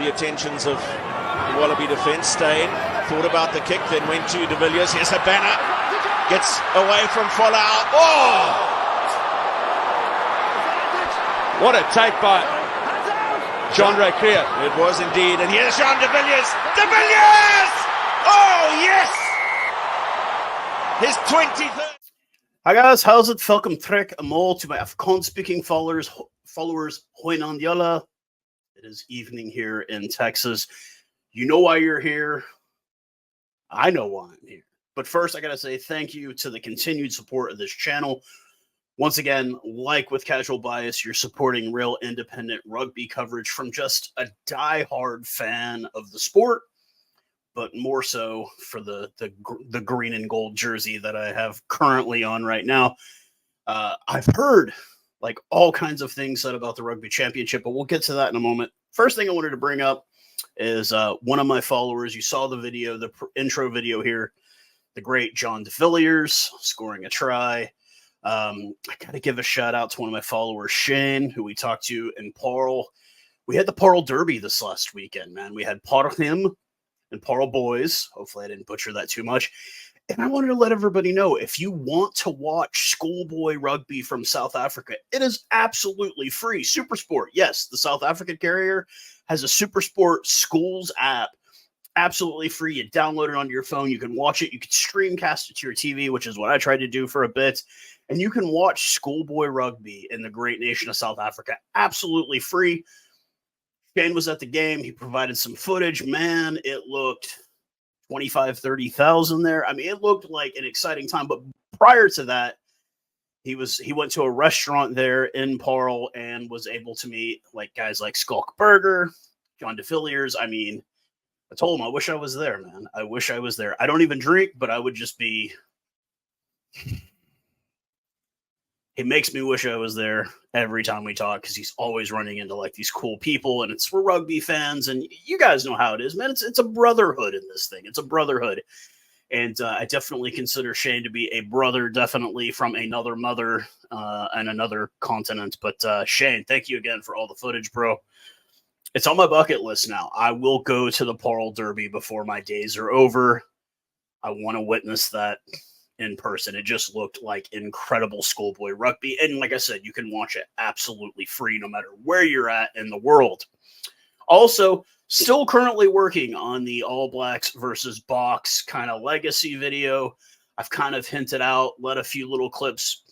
the attentions of the Wallaby defence. Stain thought about the kick, then went to de Villiers. Here's a banner. Gets away from Folau. Oh! What a take by John Ray-Clear. It was indeed. And here's Jean de Villiers. De Villiers! Oh, yes! His 23rd. Hi guys, Howzit? Welcome terug allemaal to my Afrikaans-speaking followers. Hoi Nandjala. It is evening here in Texas. You know why you're here. I know why I'm here. But first, I gotta say thank you to the continued support of this channel. Once again, like with Casual Bias, you're supporting real independent rugby coverage from just a die-hard fan of the sport, but more so for the green and gold jersey that I have currently on right now. I've heard like all kinds of things said about the Rugby Championship, but we'll get to that in a moment. First thing I wanted to bring up is one of my followers. You saw the video, the intro video here, the great John de Villiers scoring a try. I got to give a shout out to one of my followers, Shane, who we talked to in Parle. We had the Parle Derby this last weekend, man. We had Parlehem and Parle Boys. Hopefully I didn't butcher that too much. And I wanted to let everybody know, if you want to watch schoolboy rugby from South Africa, it is absolutely free. Supersport, yes, the South African carrier has a Supersport Schools app. Absolutely free. You download it onto your phone. You can watch it. You can streamcast it to your TV, which is what I tried to do for a bit. And you can watch schoolboy rugby in the great nation of South Africa absolutely free. Shane was at the game. He provided some footage. Man, it looked 25, 30,000 there. I mean, it looked like an exciting time. But prior to that, he went to a restaurant there in Parle and was able to meet like guys like Skulk Burger, John de Villiers. I mean, I told him I wish I was there, man. I wish I was there. I don't even drink, but I would just be... It makes me wish I was there every time we talk, because he's always running into like these cool people, and it's for rugby fans, and you guys know how it is, man. It's a brotherhood in this thing. It's a brotherhood, and I definitely consider Shane to be a brother, definitely from another mother and another continent. But Shane, thank you again for all the footage, bro. It's on my bucket list now. I will go to the Parle Derby before my days are over. I want to witness that in person. It just looked like incredible schoolboy rugby. And like I said, you can watch it absolutely free no matter where you're at in the world. Also, still currently working on the All Blacks versus Boks kind of legacy video. I've kind of hinted out, let a few little clips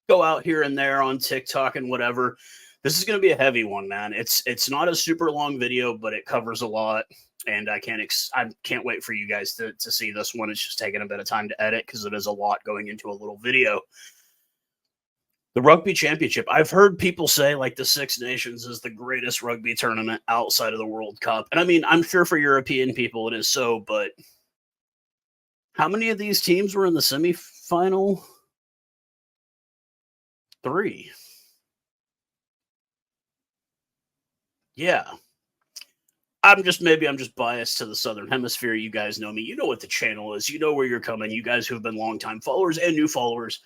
go out here and there on TikTok and whatever. This is going to be a heavy one, man. It's not a super long video, but it covers a lot. And I can't wait for you guys to see this one. It's just taking a bit of time to edit because it is a lot going into a little video. The Rugby Championship. I've heard people say like the Six Nations is the greatest rugby tournament outside of the World Cup. And I mean, I'm sure for European people it is so, but how many of these teams were in the semifinal? 3. Yeah. I'm just biased to the Southern Hemisphere. You guys know me. You know what the channel is. You know where you're coming. You guys who have been longtime followers and new followers,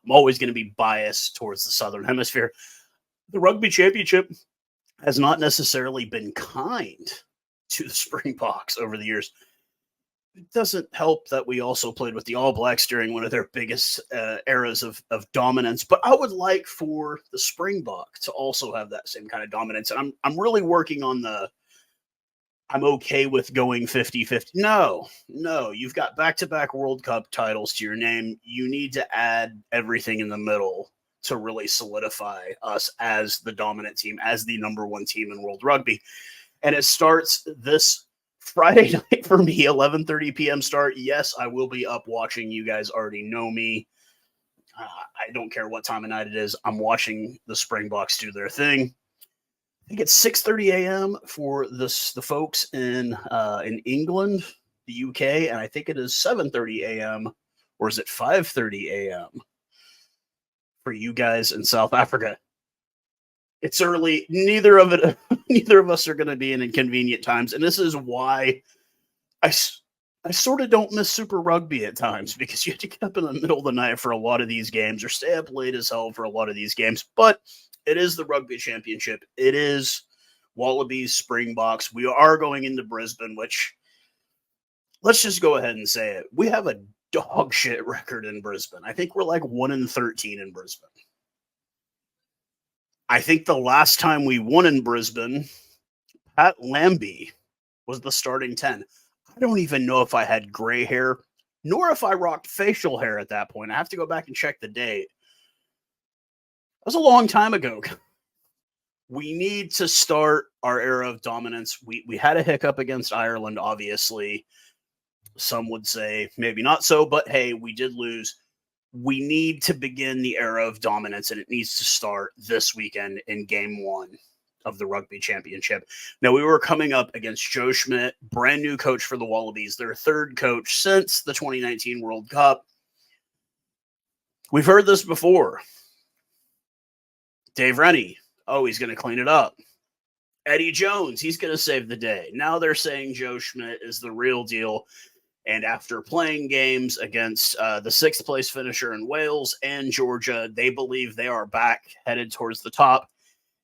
I'm always going to be biased towards the Southern Hemisphere. The Rugby Championship has not necessarily been kind to the Springboks over the years. It doesn't help that we also played with the All Blacks during one of their biggest eras of dominance. But I would like for the Springbok to also have that same kind of dominance. And I'm really working on I'm okay with going 50-50. No, you've got back-to-back World Cup titles to your name. You need to add everything in the middle to really solidify us as the dominant team, as the number one team in world rugby. And it starts this Friday night for me, 11:30 p.m. start. Yes, I will be up watching. You guys already know me. I don't care what time of night it is. I'm watching the Springboks do their thing. I think it's 6:30 a.m. for the folks in England, the UK, and I think it is 7:30 a.m. or is it 5:30 a.m. for you guys in South Africa. It's early. Neither of us are going to be in inconvenient times, and this is why I sort of don't miss Super Rugby at times, because you have to get up in the middle of the night for a lot of these games or stay up late as hell for a lot of these games. But it is the Rugby Championship. It is Wallabies, Springboks. We are going into Brisbane, which, let's just go ahead and say it. We have a dog shit record in Brisbane. I think we're like 1-13 in Brisbane. I think the last time we won in Brisbane, Pat Lambie was the starting 10. I don't even know if I had gray hair, nor if I rocked facial hair at that point. I have to go back and check the date. That was a long time ago. We need to start our era of dominance. We had a hiccup against Ireland, obviously. Some would say maybe not so, but hey, we did lose. We need to begin the era of dominance, and it needs to start this weekend in game 1 of the Rugby Championship. Now, we were coming up against Joe Schmidt, brand new coach for the Wallabies, their third coach since the 2019 World Cup. We've heard this before. Dave Rennie, oh, he's going to clean it up. Eddie Jones, he's going to save the day. Now they're saying Joe Schmidt is the real deal. And after playing games against the 6th place finisher in Wales and Georgia, they believe they are back headed towards the top.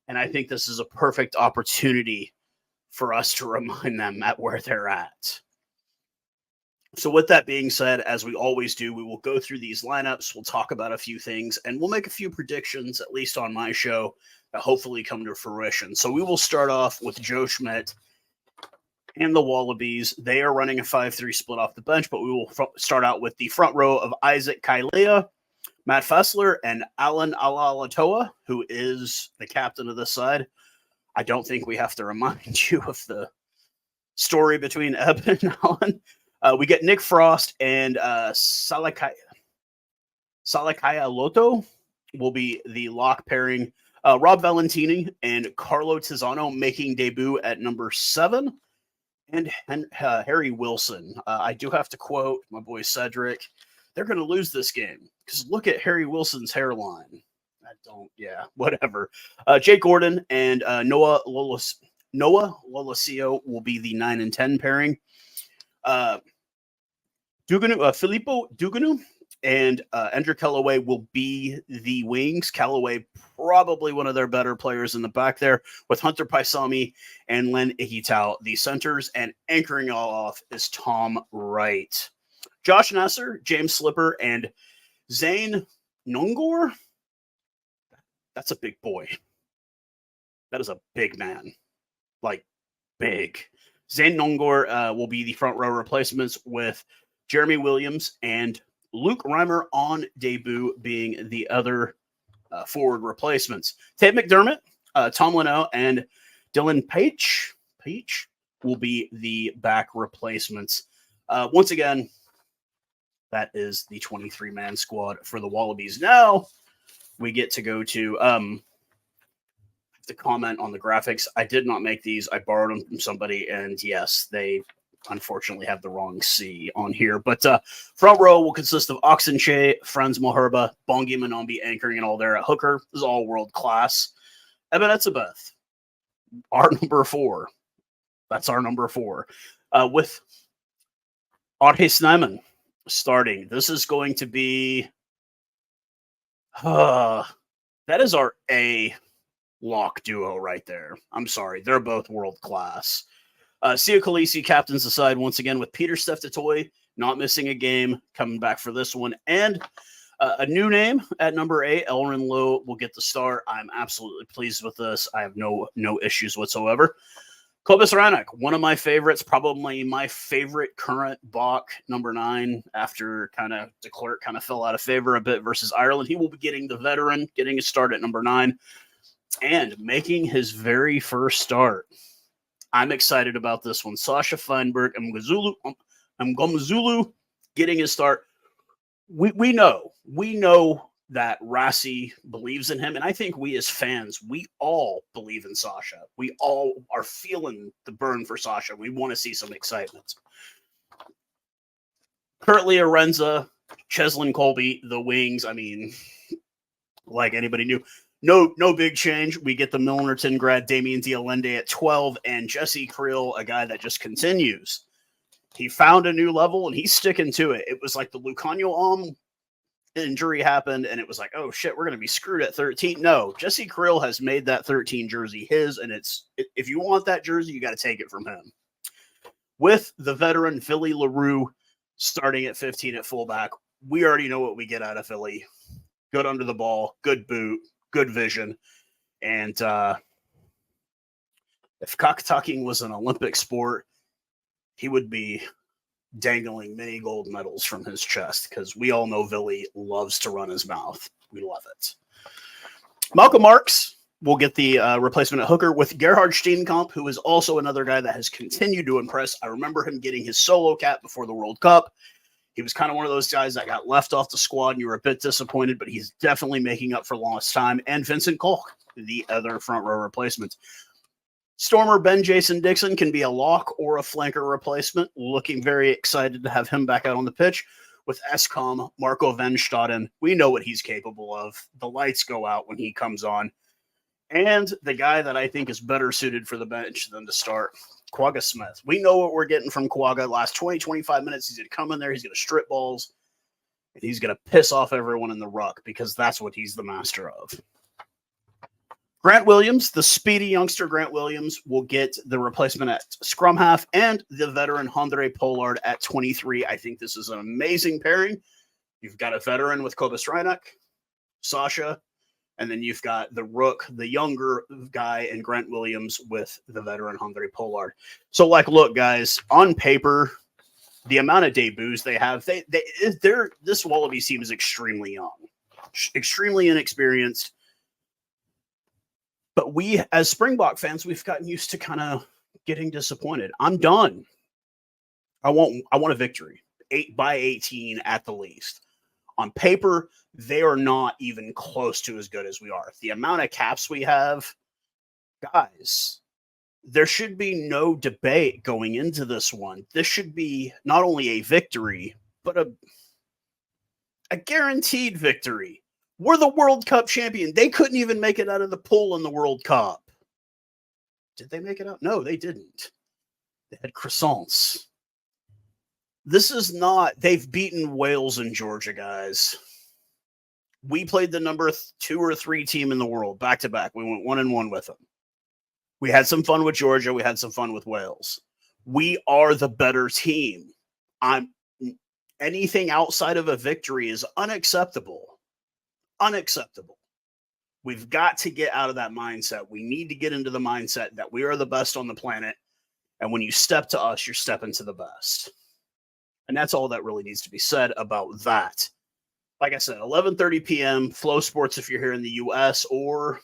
And I think this is a perfect opportunity for us to remind them at where they're at. So with that being said, as we always do, we will go through these lineups. We'll talk about a few things, and we'll make a few predictions, at least on my show, that hopefully come to fruition. So we will start off with Joe Schmidt and the Wallabies. They are running a 5-3 split off the bench, but we will start out with the front row of Isaac Kailea, Matt Fessler, and Alan Alalatoa, who is the captain of this side. I don't think we have to remind you of the story between Eb and Alan. We get Nick Frost and Salakaya Loto will be the lock pairing. Rob Valentini and Carlo Tizzano making debut at number 7. And Harry Wilson. I do have to quote my boy Cedric. They're going to lose this game because look at Harry Wilson's hairline. Whatever. Jake Gordon and Noah Lolosio will be the 9 and 10 pairing. Filippo Duganu and Andrew Callaway will be the wings. Callaway, probably one of their better players in the back there, with Hunter Paisami and Len Ihitao, the centers, and anchoring all off is Tom Wright. Josh Nasser, James Slipper, and Zane Nongor. That's a big boy. That is a big man. Like, big. Zane Nongor will be the front row replacements, with Jeremy Williams and Luke Reimer on debut being the other forward replacements. Tate McDermott, Tom Leno, and Dylan Page will be the back replacements. Once again, that is the 23-man squad for the Wallabies. Now we get to go to to comment on the graphics. I did not make these. I borrowed them from somebody, and yes, they unfortunately have the wrong C on here. But front row will consist of Oxenche, Franz Moherba, Bongi Manombi anchoring and all there at hooker. This is all world class. Eben Etzebeth, our number 4. That's our number 4. With Arhe Snyman starting. This is going to be that is our A lock duo right there. I'm sorry. They're both world class. Sia Khaleesi captains the side once again, with Peter Steph-Totoy not missing a game, coming back for this one. And a new name at number 8, Elrin Lowe, will get the start. I'm absolutely pleased with this. I have no issues whatsoever. Kobus Ranek, one of my favorites, probably my favorite current Bok, number 9, after de Klerk fell out of favor a bit versus Ireland. He will be getting the veteran, getting a start at number 9, and making his very first start. I'm excited about this one. Sasha Feinberg and Mgomazulu getting his start. We know that Rassie believes in him, and I think we as fans, we all believe in Sasha. We all are feeling the burn for Sasha. We want to see some excitement. Curtly Arenza, Cheslin Colby, the wings. I mean, like anybody knew. No big change. We get the Milnerton grad Damien Dialende at 12, and Jesse Creel, a guy that just continues. He found a new level, and he's sticking to it. It was like the Lucanio injury happened and it was like, oh shit, we're going to be screwed at 13. No, Jesse Krill has made that 13 jersey his, and if you want that jersey, you got to take it from him. With the veteran Philly LaRue starting at 15 at fullback, we already know what we get out of Philly. Good under the ball, good boot, good vision. And if cocktucking was an Olympic sport, he would be dangling many gold medals from his chest, because we all know Billy loves to run his mouth. We love it. Malcolm Marks will get the replacement at hooker with Gerhard Steenkamp, who is also another guy that has continued to impress. I remember him getting his solo cap before the World Cup. He was kind of one of those guys that got left off the squad and you were a bit disappointed, but he's definitely making up for lost time. And Vincent Kolk, the other front row replacement. Stormer Ben Jason Dixon can be a lock or a flanker replacement. Looking very excited to have him back out on the pitch. With SCOM, Marco Venstaden, we know what he's capable of. The lights go out when he comes on. And the guy that I think is better suited for the bench than to start, Quagga Smith. We know what we're getting from Quagga. Last 20, 25 minutes, he's going to come in there, he's going to strip balls, and he's going to piss off everyone in the ruck, because that's what he's the master of. Grant Williams, the speedy youngster Grant Williams, will get the replacement at scrum half, and the veteran Andre Pollard at 23. I think this is an amazing pairing. You've got a veteran with Kobus Reinach, Sasha, and then you've got the rook, the younger guy, and Grant Williams with the veteran Andre Pollard. So, look, guys, on paper, the amount of debuts they have, this Wallabies team is extremely young, extremely inexperienced. But we, as Springbok fans, we've gotten used to kind of getting disappointed. I'm done. I want a victory, 8-18 at the least. On paper, they are not even close to as good as we are. The amount of caps we have, guys, there should be no debate going into this one. This should be not only a victory, but a guaranteed victory. We're the World Cup champion. They couldn't even make it out of the pool in the World Cup. Did they make it out? No, they didn't. They had croissants. This is not, they've beaten Wales and Georgia, guys. We played the number 2 or 3 team in the world back to back. We went 1-1 with them. We had some fun with Georgia. We had some fun with Wales. We are the better team. Anything outside of a victory is unacceptable. Unacceptable. We've got to get out of that mindset. We need to get into the mindset that we are the best on the planet. And when you step to us, you're stepping to the best. And that's all that really needs to be said about that. Like I said, 11:30 p.m., Flow Sports if you're here in the U.S., or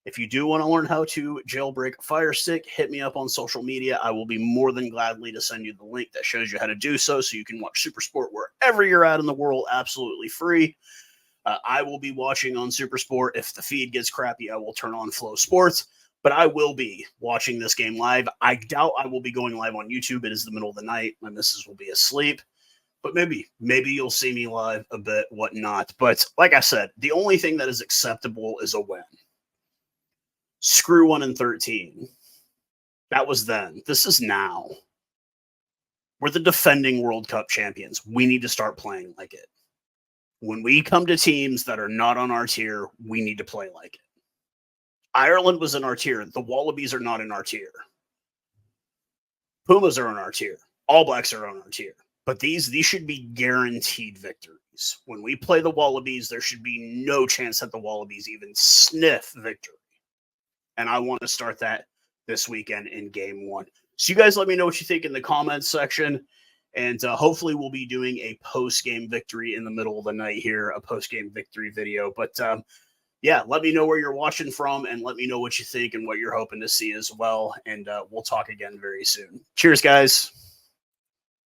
if you do want to learn how to jailbreak a Fire Stick, hit me up on social media. I will be more than gladly to send you the link that shows you how to do so you can watch SuperSport wherever you're at in the world absolutely free. I will be watching on SuperSport. If the feed gets crappy, I will turn on Flow Sports. But I will be watching this game live. I doubt I will be going live on YouTube. It is the middle of the night. My missus will be asleep. But maybe you'll see me live a bit, whatnot. But like I said, the only thing that is acceptable is a win. Screw 1-13. That was then. This is now. We're the defending World Cup champions. We need to start playing like it. When we come to teams that are not on our tier, we need to play like it. Ireland was in our tier. The Wallabies are not in our tier. Pumas are in our tier. All Blacks are on our tier. But these should be guaranteed victories. When we play the Wallabies, there should be no chance that the Wallabies even sniff victory. And I want to start that this weekend in game 1. So you guys let me know what you think in the comments section. And hopefully we'll be doing a post-game victory in the middle of the night here, a post-game victory video. But yeah, let me know where you're watching from and let me know what you think and what you're hoping to see as well. And we'll talk again very soon. Cheers, guys.